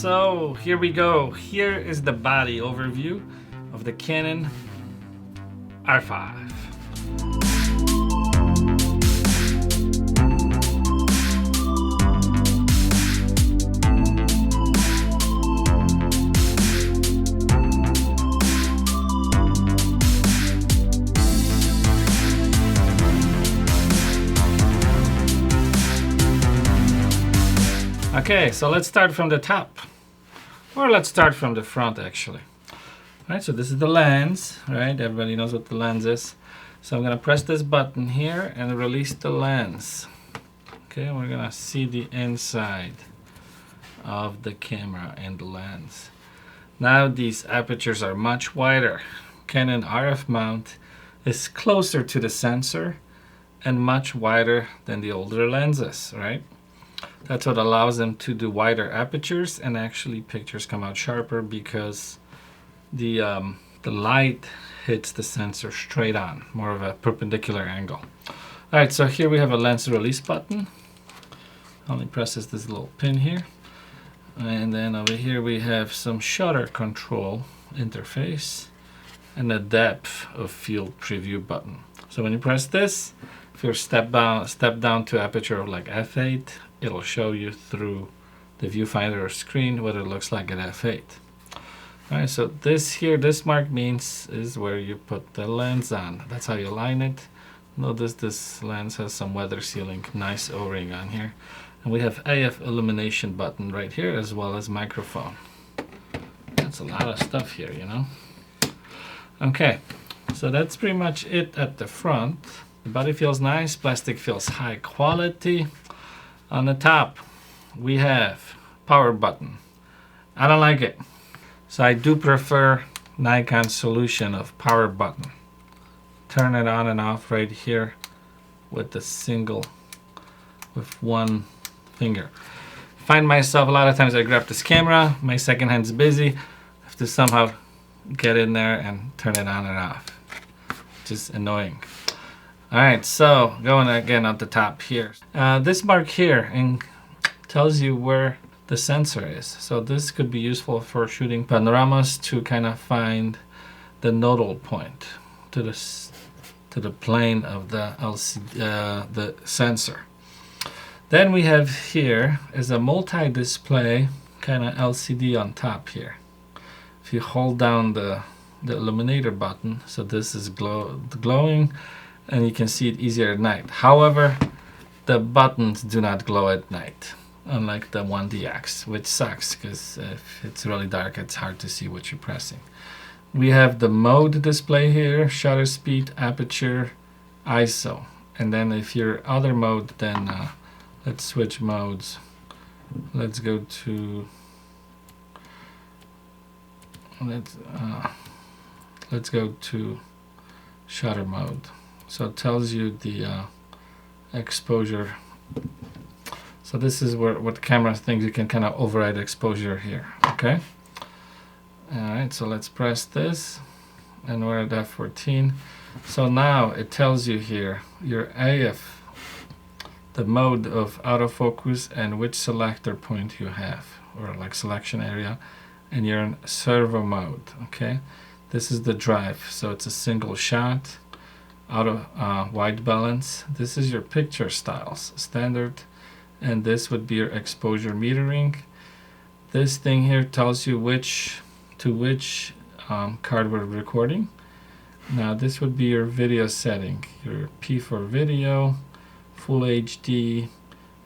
So here we go. Here is the body overview of the Canon R5. Okay, so let's start from the top, or let's start from the front actually. All right, so this is the lens, right? Everybody knows what the lens is. So I'm gonna press this button here and release the lens. Okay, we're gonna see the inside of the camera and the lens. Now these apertures are much wider. Canon RF mount is closer to the sensor and much wider than the older lenses, right? That's what allows them to do wider apertures, and actually pictures come out sharper because the light hits the sensor straight on, more of a perpendicular angle. All right, so here we have a lens release button. Only presses this little pin here. And then over here we have some shutter control interface and a depth of field preview button. So when you press this, if you step down to aperture of like f8, it'll show you through the viewfinder screen what it looks like at f8. All right, so this here, this mark means is where you put the lens on. That's how you align it. Notice this lens has some weather sealing, nice O-ring on here. And we have AF illumination button right here, as well as microphone. That's a lot of stuff here, you know. Okay, so that's pretty much it at the front. The body feels nice, plastic feels high quality. On the top, we have power button. I don't like it. So I do prefer Nikon's solution of power button. Turn it on and off right here with one finger. Find myself a lot of times I grab this camera, my second hand's busy, I have to somehow get in there and turn it on and off. Just annoying. Alright, so going again at the top here. This mark here tells you where the sensor is. So this could be useful for shooting panoramas to kind of find the nodal point to the plane of the the sensor. Then we have here is a multi-display kind of LCD on top here. If you hold down the illuminator button, so this is glowing, and you can see it easier at night. However, the buttons do not glow at night, unlike the 1DX, which sucks because if it's really dark, it's hard to see what you're pressing. We have the mode display here, shutter speed, aperture, ISO. And then if you're other mode, then let's switch modes. Let's go to let's go to shutter mode. So it tells you the exposure. So this is what the camera thinks. You can kind of override exposure here. Okay. All right. So let's press this, and we're at F14. So now it tells you here your AF, the mode of autofocus, and which selector point you have, or like selection area, and you're in servo mode. Okay. This is the drive. So it's a single shot. Auto white balance. This is your picture styles, standard, and this would be your exposure metering. This thing here tells you which card we're recording. Now this would be your video setting, your P for video, full HD,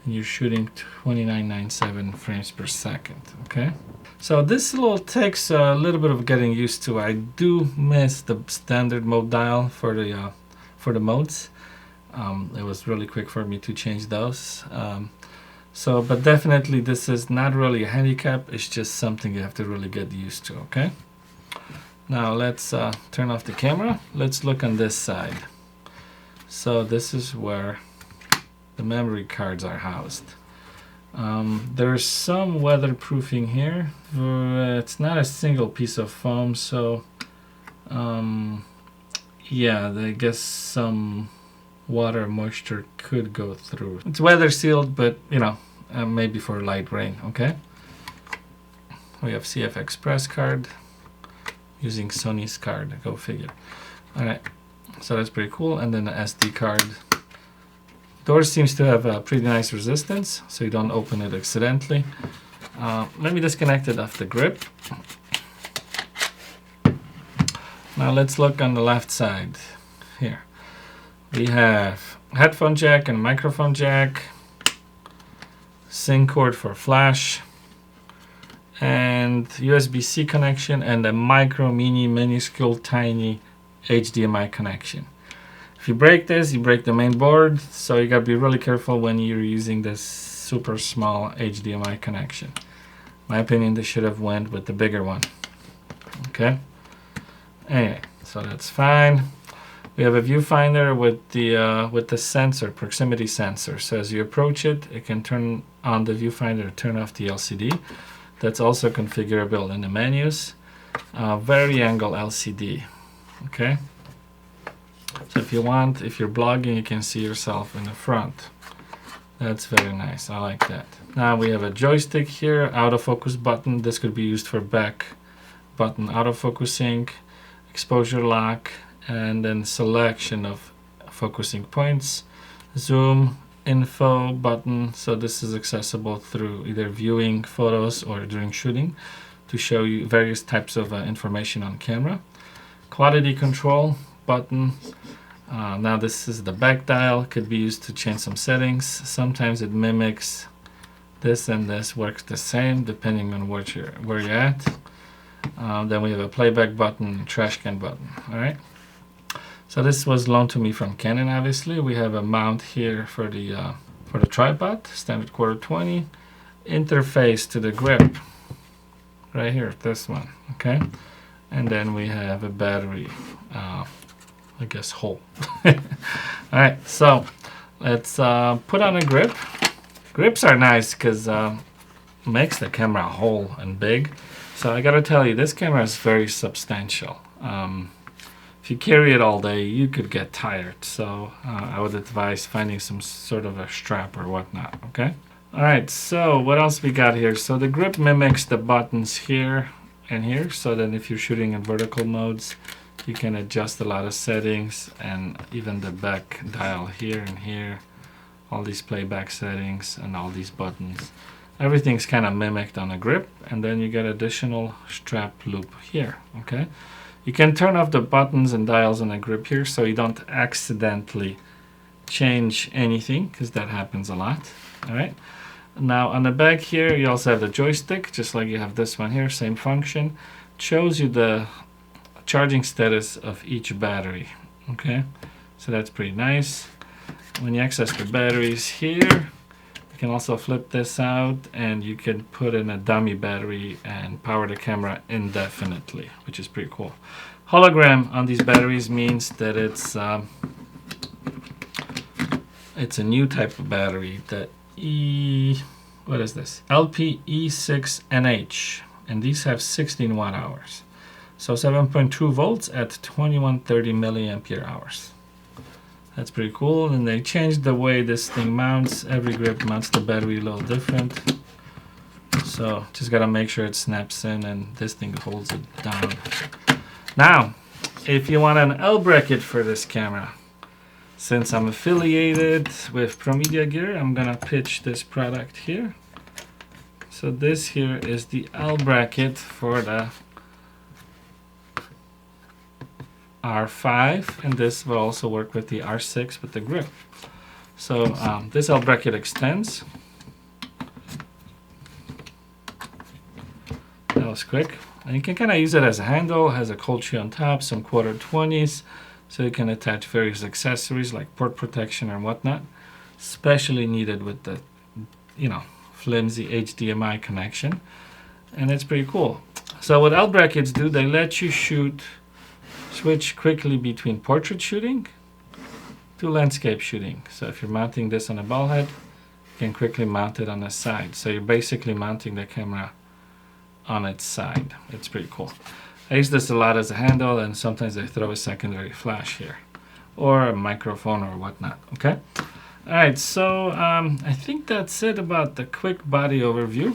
and you're shooting 2997 frames per second. Okay. So this takes a little bit of getting used to. I do miss the standard mode dial for the modes. It was really quick for me to change those. But definitely this is not really a handicap. It's just something you have to really get used to. Okay. Now let's turn off the camera. Let's look on this side. So this is where the memory cards are housed. There's some weatherproofing here. It's not a single piece of foam, so yeah, I guess some water moisture could go through. It's weather sealed, but you know, maybe for light rain. Okay. We have CF Express card using Sony's card, go figure. All right, so that's pretty cool. And then the SD card. Door seems to have a pretty nice resistance, so you don't open it accidentally. Let me disconnect it off the grip. Now let's look on the left side here. We have headphone jack and microphone jack, SYNC cord for flash, and USB-C connection, and a micro, mini, minuscule, tiny HDMI connection. If you break this, you break the main board, so you gotta be really careful when you're using this super small HDMI connection. In my opinion, they should have went with the bigger one. Okay. Anyway, so that's fine. We have a viewfinder with the sensor, proximity sensor. So as you approach it, it can turn on the viewfinder, turn off the LCD. That's also configurable in the menus. Vari-angle LCD. Okay. So if you want, if you're blogging, you can see yourself in the front. That's very nice. I like that. Now we have a joystick here, autofocus button. This could be used for back button autofocusing, exposure lock, and then selection of focusing points, zoom, info button. So this is accessible through either viewing photos or during shooting to show you various types of information on camera. Quality control button. Now this is the back dial, could be used to change some settings. Sometimes it mimics this, and this works the same depending on where you're at. Then we have a playback button, trash can button. All right. So this was loaned to me from Canon. Obviously, we have a mount here for the tripod, standard 1/4-20, interface to the grip, right here, this one. Okay, and then we have a battery, I guess hole. All right. So let's put on a grip. Grips are nice because makes the camera whole and big. So I gotta tell you, this camera is very substantial. If you carry it all day, you could get tired. So I would advise finding some sort of a strap or whatnot, okay? All right, so what else we got here? So the grip mimics the buttons here and here. So then if you're shooting in vertical modes, you can adjust a lot of settings, and even the back dial here and here, all these playback settings and all these buttons. Everything's kind of mimicked on a grip, and then you get additional strap loop here, okay? You can turn off the buttons and dials on a grip here so you don't accidentally change anything, because that happens a lot, all right? Now on the back here, you also have the joystick, just like you have this one here, same function. It shows you the charging status of each battery, okay? So that's pretty nice. When you access the batteries here, you can also flip this out, and you can put in a dummy battery and power the camera indefinitely, which is pretty cool. Hologram on these batteries means that it's a new type of battery, the what is this? LPE6NH, and these have 16 watt hours. So 7.2 volts at 2130 milliampere hours. That's pretty cool. And they changed the way this thing mounts. Every grip mounts the battery a little different. So just gotta make sure it snaps in and this thing holds it down. Now, if you want an L bracket for this camera, since I'm affiliated with Pro Media Gear, I'm gonna pitch this product here. So this here is the L bracket for the R5, and this will also work with the R6 with the grip. So this L bracket extends. That was quick. And you can kind of use it as a handle. It has a cold tree on top, some 1/4-20s, so you can attach various accessories like port protection or whatnot. Especially needed with the, flimsy HDMI connection, and it's pretty cool. So what L brackets do, they let you switch quickly between portrait shooting to landscape shooting. So if you're mounting this on a ball head, you can quickly mount it on the side. So you're basically mounting the camera on its side. It's pretty cool. I use this a lot as a handle, and sometimes I throw a secondary flash here or a microphone or whatnot, okay? All right, so I think that's it about the quick body overview.